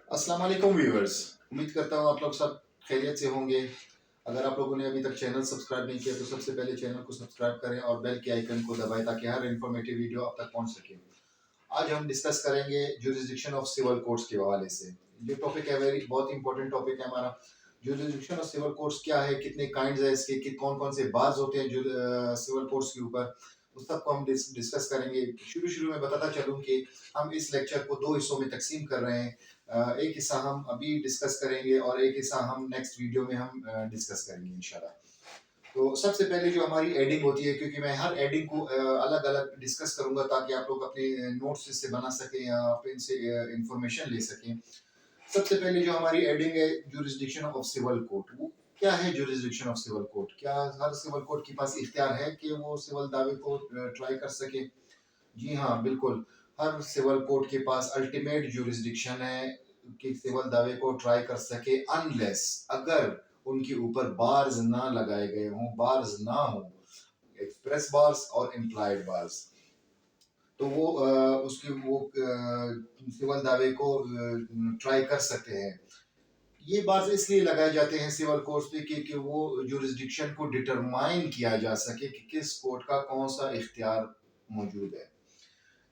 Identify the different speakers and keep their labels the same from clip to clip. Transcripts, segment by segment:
Speaker 1: अस्सलाम वालेकुम व्यूअर्स। उम्मीद करता हूँ आप लोग सब खैरियत से होंगे। अगर आप लोगों ने अभी तक चैनल सब्सक्राइब नहीं किया तो सबसे पहले चैनल को सब्सक्राइब करें और बेल के आइकन को दबाएं ताकि हर इन्फॉर्मेटिव वीडियो आप तक पहुंच सके। आज हम डिस्कस करेंगे जुरिसडिक्शन ऑफ सिविल कोर्ट्स के हवाले से। ये टॉपिक है वेरी बहुत इंपॉर्टेंट टॉपिक है हमारा। जुरिसडिक्शन ऑफ सिविल कोर्ट्स क्या है, कितने काइंड्स है इसके, कि कौन कौन से बार्स होते हैं जो सिविल कोर्ट्स के ऊपर, उस सब को हम डिस्कस करेंगे। शुरू शुरू में बताता चलूँ कि हम इस लेक्चर को दो हिस्सों में तकसीम कर रहे हैं। एक हिस्सा हम अभी डिस्कस करेंगे और एक हिस्सा हम नेक्स्ट वीडियो में हम डिस्कस करेंगे इंशाल्लाह। तो सबसे पहले जो हमारी एडिंग होती है, क्योंकि मैं हर एडिंग को अलग अलग डिस्कस करूंगा ताकि आप लोग अपने नोट्स इससे बना सकें या आप इनसे इंफॉर्मेशन ले सकें। सबसे पहले जो हमारी एडिंग है, जुरिसडिक्शन ऑफ सिविल कोर्ट। वो क्या है जुरिसडिक्शन ऑफ सिविल कोर्ट? क्या हर सिविल कोर्ट के पास इख्तियार है कि वो सिविल दावे को ट्राई कर सके? जी हाँ, बिल्कुल। हर सिविल कोर्ट के पास अल्टीमेट जुरिसडिक्शन है कि सिविल दावे को ट्राई कर सके, अनलेस अगर उनके ऊपर बार्स ना लगाए गए हों, बार्स ना हो, एक्सप्रेस बार्स और इम्प्लाइड बार्स, तो वो उसके वो सिविल दावे को ट्राई कर सकते हैं। ये बार्स इसलिए लगाए जाते हैं सिविल कोर्ट्स पे कि वो जुरिसडिक्शन को डिटरमाइन किया जा सके कि किस कोर्ट का कौन सा इख्तियार मौजूद है।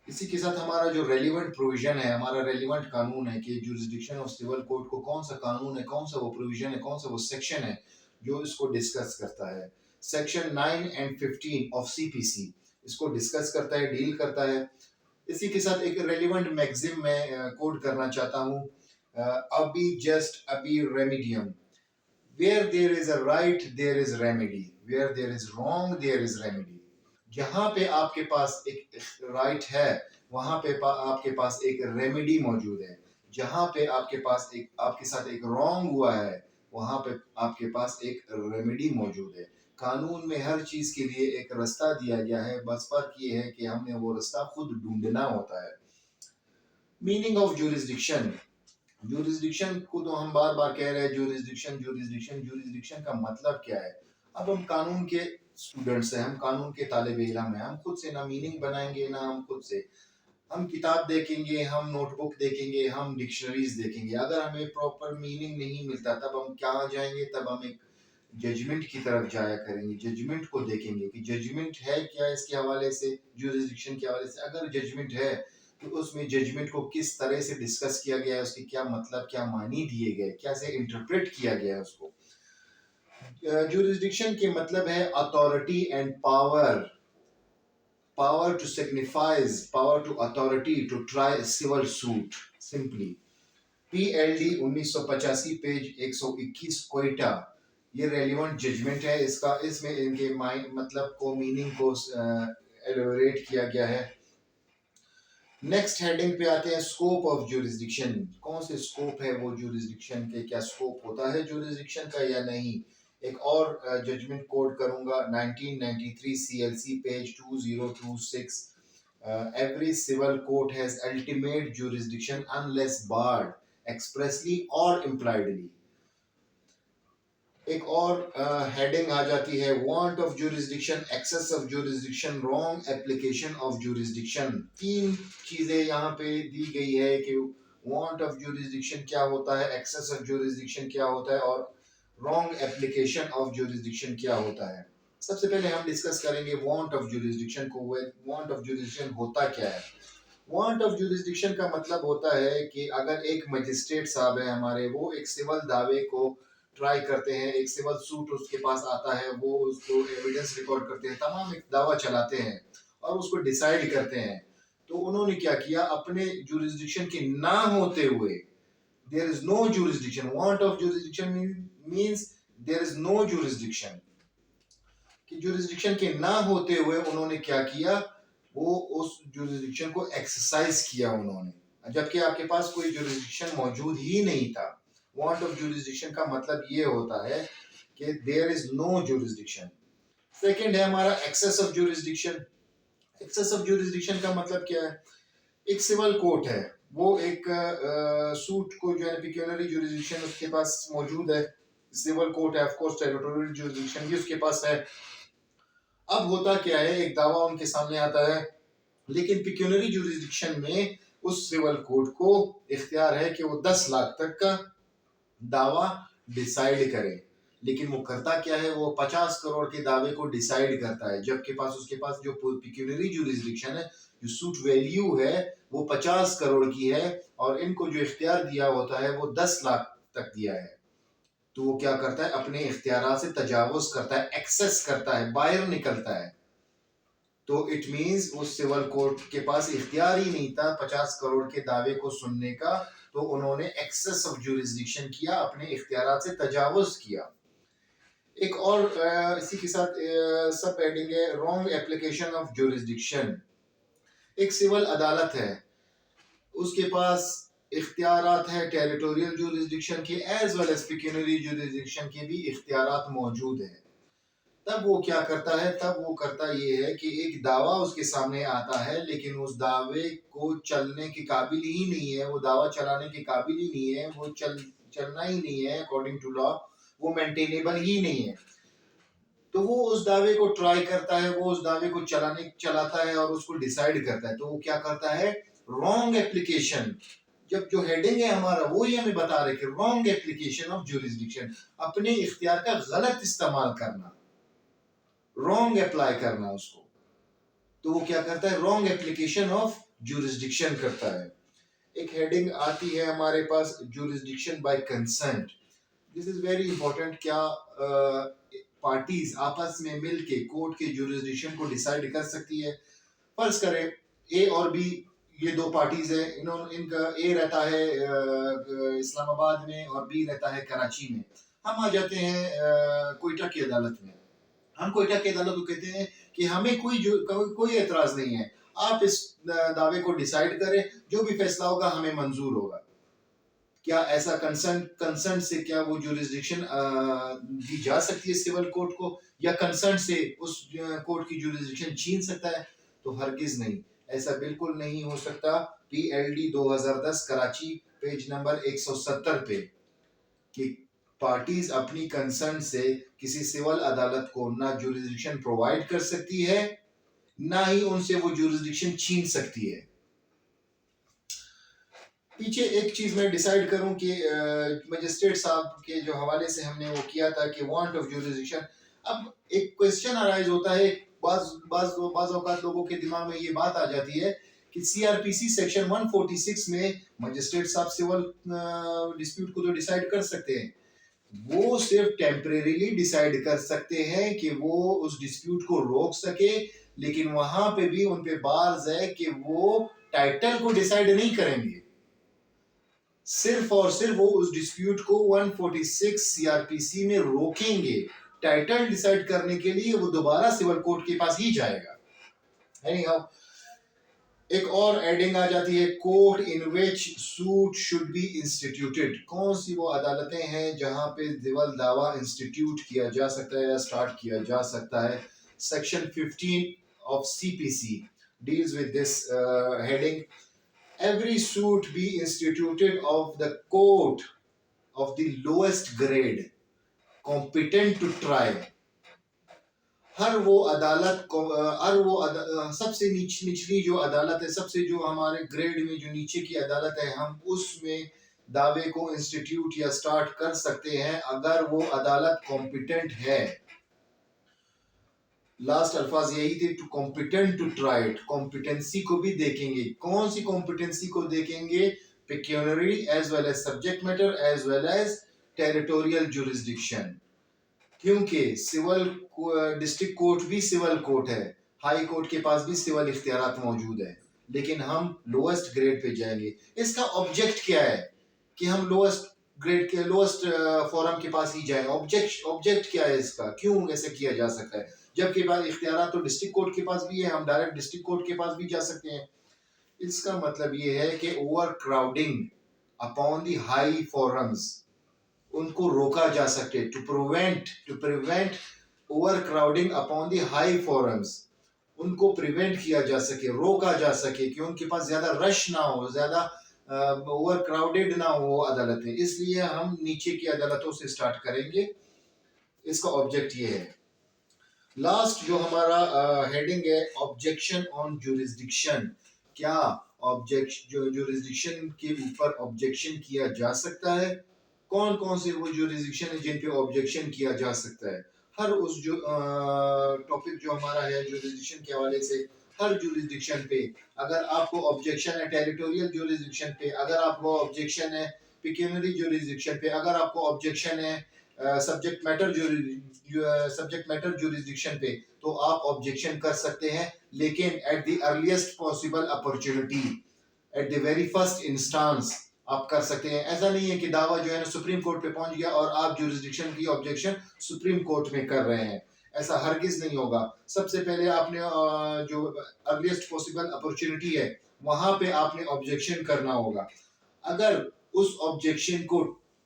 Speaker 1: इसी के साथ हमारा जो रेलिवेंट प्रोविजन है, हमारा रेलिवेंट कानून है कि जुरिसडिक्शन ऑफ सिविल कोर्ट को कौन सा कानून है, कौन सा वो प्रोविजन है, कौन सा वो सेक्शन है जो इसको डिस्कस करता है। सेक्शन 9 एंड 15 ऑफ सीपीसी इसको डिस्कस करता है, डील करता है। इसी के साथ एक रेलिवेंट मैगजिम में कोड करना चाहता हूँ। अभी जस्ट अभी रेमिडियम, where there is a right there is remedy, where there is wrong there is remedy. जहां पे आपके पास एक राइट है वहां पे आपके पास एक रेमेडी मौजूद है। जहां पे आपके पास एक आपके साथ एक रॉन्ग हुआ है वहां पे आपके पास एक रेमेडी मौजूद है। कानून में हर चीज के लिए एक रास्ता दिया गया है, बस फर्क ये है कि हमने वो रास्ता खुद ढूंढना होता है। Meaning of jurisdiction. जुरिसडिक्शन को तो हम बार बार कह रहे हैं, जुरिसडिक्शन जुरिसडिक्शन जुरिसडिक्शन का मतलब क्या है? अब हम कानून के स्टूडेंट्स हैं, हम कानून के तालिब इल्म हैं, हम खुद से ना मीनिंग बनाएंगे ना हम खुद से, हम किताब देखेंगे, हम नोटबुक देखेंगे, हम डिक्शनरीज देखेंगे। अगर हमें प्रॉपर मीनिंग नहीं मिलता तब हम क्या जाएंगे, तब हम एक जजमेंट की तरफ जाया करेंगे, जजमेंट को देखेंगे कि जजमेंट है क्या इसके हवाले से, जुरिसडिक्शन के हवाले से। अगर जजमेंट है तो उसमें जजमेंट को किस तरह से डिस्कस किया गया है, उसके क्या मतलब, क्या मानी दिए गए, कैसे इंटरप्रेट किया गया है उसको। जुरिसडिक्शन के मतलब है authority and power, power to signifies power to authority to try a civil suit simply। PLD 1985 page 121 Quetta, ये रेलिवेंट जजमेंट है इसका। इसमें इनके मतलब को, मीनिंग को एलोबरेट किया गया है। नेक्स्ट हेडिंग पे आते हैं, स्कोप ऑफ जुरिसडिक्शन। कौन से स्कोप है वो जुरिसडिक्शन के, क्या स्कोप होता है जुरिसडिक्शन का या नहीं। एक और जजमेंट कोड करूंगा, 1993 CLC page 2026। Every civil court has ultimate jurisdiction unless barred expressly और इम्प्लाइडली। एक और हेडिंग आ जाती है, want of jurisdiction, excess of jurisdiction, wrong application of jurisdiction. तीन चीजें यहाँ पे दी गई है कि वांट ऑफ जुरिसडिक्शन क्या होता है, एक्सेस ऑफ जुरिसडिक्शन क्या होता है और रॉन्ग एप्लीकेशन ऑफ जुरिसडिक्शन क्या होता है। सबसे पहले हम डिस्कस करेंगे वांट ऑफ जुरिसडिक्शन को। वांट ऑफ जुरिसडिक्शन होता क्या है? वांट ऑफ जुरिसडिक्शन का मतलब होता है कि अगर एक मजिस्ट्रेट साहब है हमारे, वो एक सिविल दावे को ट्राई करते हैं, एक सिविल सूट उसके पास आता है, वो उसको एविडेंस रिकॉर्ड करते हैं, तमाम एक दावा चलाते हैं और उसको डिसाइड करते हैं। तो उन्होंने क्या किया, अपने जुरिसडिक्शन के ना होते हुए, there is no jurisdiction, want of jurisdiction means there is no jurisdiction, कि जुरिसडिक्शन के ना होते हुए उन्होंने क्या किया, वो उस जुरिसडिक्शन को एक्सरसाइज किया उन्होंने, जबकि आपके पास कोई जुरिसडिक्शन मौजूद ही नहीं था। वांट ऑफ जुरिसडिक्शन का मतलब ये होता है कि there is no jurisdiction. Second है हमारा excess of jurisdiction. Excess of jurisdiction का मतलब क्या है? एक सिविल कोर्ट है, वो एक सूट को जो है पिक्यूनरी जुरिसडिक्शन उसके पास मौजूद है। सिविल कोर्ट है, ऑफ कोर्स टेरिटोरियल जुरिसडिक्शन भी उसके पास है। अब होता क्या है, एक दावा उनके सामने आता है, लेकिन पिक्यूनरी जुरिसडिक्शन में उस सिविल कोर्ट को इख्तियार है कि वो 10 लाख तक का दावा डिसाइड करे, लेकिन वो करता क्या है, वो 50 करोड़ के दावे को डिसाइड करता है, जबकि उसके पास जो पिक्यूनरी जुरिसडिक्शन है, जो सूट वैल्यू है वो 50 करोड़ की है, और इनको जो इख्तियार दिया होता है वो 10 लाख तक दिया है। तो वो क्या करता है, अपने इख्तियार से तजावुज करता है, एक्सेस करता है, बाहर निकलता है। तो इट मींस उस सिविल कोर्ट के पास इख्तियार ही नहीं था 50 करोड़ के दावे को सुनने का, तो उन्होंने एक्सेस ऑफ जुरिसडिक्शन किया, अपने इख्तियार से तजावुज किया। एक और इसी के साथ सब हेडिंग है, रॉन्ग एप्लीकेशन ऑफ जुरिसडिक्शन। एक सिविल अदालत है, उसके पास इख्तियारात है टेरिटोरियल जुरिसडिक्शन के as well as pecuniary jurisdiction के भी इख्तियारात मौजूद हैं। तब वो क्या करता है, तब वो करता ये है कि एक दावा उसके सामने आता है, लेकिन उस दावे को चलने के काबिल ही नहीं है, वो दावा चलाने के काबिल ही नहीं है, वो चलना ही नहीं है अकॉर्डिंग टू लॉ, वो मेंटेनेबल ही नहीं है। तो वो उस दावे को ट्राई करता है, वो उस दावे को चलाता है और उसको डिसाइड करता है। तो वो क्या करता है, रॉन्ग एप्लीकेशन। जब जो हेडिंग है हमारा वो ही हमें बता रहे कि रॉन्ग एप्लीकेशन ऑफ जुरिसडिक्शन, अपने इख्तियार का गलत इस्तेमाल करना, रॉन्ग अप्लाई करना उसको। तो वो क्या करता है, रॉन्ग एप्लीकेशन ऑफ जुरिसडिक्शन करता है। एक हेडिंग आती है हमारे पास, jurisdiction by consent. This is very important. क्या पार्टीज आपस में मिलके कोर्ट के जुरिसडिक्शन को डिसाइड कर सकती है? फर्ज करें ए और बी, ये दो पार्टीज है, इनका ए रहता है इस्लामाबाद में और बी रहता है कराची में। हम आ जाते हैं कोयटा की अदालत में। हम कोयटा की अदालत को कहते हैं कि हमें कोई एतराज नहीं है, आप इस दावे को डिसाइड करें, जो भी फैसला होगा हमें मंजूर होगा। क्या ऐसा कंसर्न से क्या वो जुरिसडिक्शन दी जा सकती है सिविल कोर्ट को, या कंसर्न से उस कोर्ट की जुरिसडिक्शन छीन सकता है? तो हरगिज नहीं, ऐसा बिल्कुल नहीं हो सकता। PLD 2010 कराची पेज नंबर 170 पे कि पार्टीज अपनी कंसर्न से किसी सिविल अदालत को ना जुरिसडिक्शन प्रोवाइड कर सकती है, ना ही उनसे वो जुरिसडिक्शन छीन सकती है। पीछे एक चीज मैं डिसाइड करूं कि मजिस्ट्रेट साहब के जो हवाले से हमने वो किया था कि वांट ऑफ जुरिसडिक्शन। अब एक क्वेश्चन अराइज होता है, बाज औकात लोगों के दिमाग में ये बात आ जाती है कि CRPC सेक्शन 146 में मजिस्ट्रेट साहब सिविल डिस्प्यूट को तो डिसाइड कर सकते हैं, वो सिर्फ टेम्परेरीली डिसाइड कर सकते हैं कि वो उस डिस्प्यूट को रोक सके, लेकिन वहां पे भी उन पे बार्स है कि वो टाइटल को डिसाइड नहीं करेंगे। सिर्फ और सिर्फ वो उस डिस्प्यूट को 146 CRPC में रोकेंगे। टाइटल डिसाइड करने के लिए वो दोबारा सिविल कोर्ट के पास ही जाएगा। Anyhow, एक और एडिंग आ जाती है, court in which suit should be instituted. कौन सी वो अदालतें हैं जहां पे सिविल दावा इंस्टीट्यूट किया जा सकता है या स्टार्ट किया जा सकता है? Section 15 of CPC deals with this heading, every suit be instituted of the court of the lowest grade competent to try। हर वो अदालत को सबसे निचली जो अदालत है, सबसे जो हमारे ग्रेड में जो नीचे की अदालत है, हम उसमें दावे को इंस्टीट्यूट या स्टार्ट कर सकते हैं अगर वो अदालत कॉम्पिटेंट है। लास्ट अल्फाज यही थे, to competent to try it. Competency को भी देखेंगे। कौन सी कॉम्पिटेंसी को देखेंगे? Pecuniary as well as subject matter as well as territorial jurisdiction. क्योंकि सिविल डिस्ट्रिक्ट कोर्ट भी सिविल कोर्ट है, हाई कोर्ट के पास भी सिविल इख्तियारात मौजूद है, लेकिन हम लोएस्ट ग्रेड पे जाएंगे। इसका ऑब्जेक्ट क्या है कि हम लोएस्ट ग्रेड के लोएस्ट फोरम के पास ही जाएं? ऑब्जेक्ट क्या है इसका, क्यों ऐसे किया जा सकता है? जबकि बाद इख्तियारात तो डिस्ट्रिक्ट कोर्ट के पास भी है, हम डायरेक्ट डिस्ट्रिक्ट कोर्ट के पास भी जा सकते हैं। इसका मतलब ये है कि overcrowding upon the high forums, उनको रोका जा सके। To prevent overcrowding upon the high forums, उनको प्रिवेंट किया जा सके, रोका जा सके कि उनके पास ज्यादा रश ना हो, ज्यादा ओवर क्राउडेड ना हो अदालतें। इसलिए हम नीचे की अदालतों से स्टार्ट करेंगे। इसका ऑब्जेक्ट ये है। लास्ट जो हमारा हेडिंग है, ऑब्जेक्शन ऑन जुरिसडिक्शन। क्या ऑब्जेक्शन जो जुरिस्डिक्शन के ऊपर ऑब्जेक्शन किया जा सकता है, कौन कौन से वो जुरिस्डिक्शन है जिन पे ऑब्जेक्शन किया जा सकता है। हर उस जो टॉपिक जो हमारा है जुरिस्डिक्शन के हवाले से, हर जुरिस्डिक्शन पे अगर आपको ऑब्जेक्शन है टेरिटोरियल जुरिस्डिक्शन पे, अगर आपको ऑब्जेक्शन है पिक्यूनरी जुरिस्डिक्शन पे, अगर आपको ऑब्जेक्शन है सब्जेक्ट मैटर जुरिस्डिक्शन पे, तो आप ऑब्जेक्शन कर सकते हैं, लेकिन at the earliest possible opportunity, at the very first instance आप कर सकते हैं। ऐसा नहीं है कि दावा जो है ना सुप्रीम कोर्ट पे पहुंच गया और आप जुरिस्डिक्शन की ऑब्जेक्शन सुप्रीम कोर्ट में कर रहे हैं, ऐसा हरगिज नहीं होगा। सबसे पहले आपने जो अर्लीस्ट पॉसिबल अपॉर्चुनिटी है वहां पे आपने ऑब्जेक्शन करना होगा। अगर उस ऑब्जेक्शन को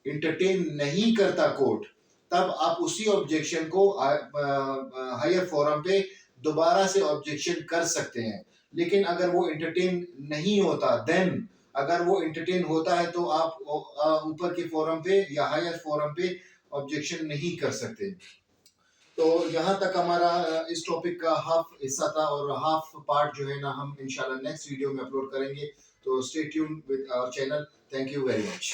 Speaker 1: इंटरटेन नहीं करता कोर्ट, तब आप उसी ऑब्जेक्शन को हायर फोरम पे दोबारा से ऑब्जेक्शन कर सकते हैं। लेकिन अगर वो इंटरटेन नहीं होता, देन अगर वो इंटरटेन होता है तो आप ऊपर के फोरम पे या हायर फोरम पे ऑब्जेक्शन नहीं कर सकते। तो यहाँ तक हमारा इस टॉपिक का हाफ हिस्सा था, और हाफ पार्ट जो है ना हम इंशाल्लाह नेक्स्ट वीडियो में अपलोड करेंगे। तो stay tuned with our channel. Thank you very much.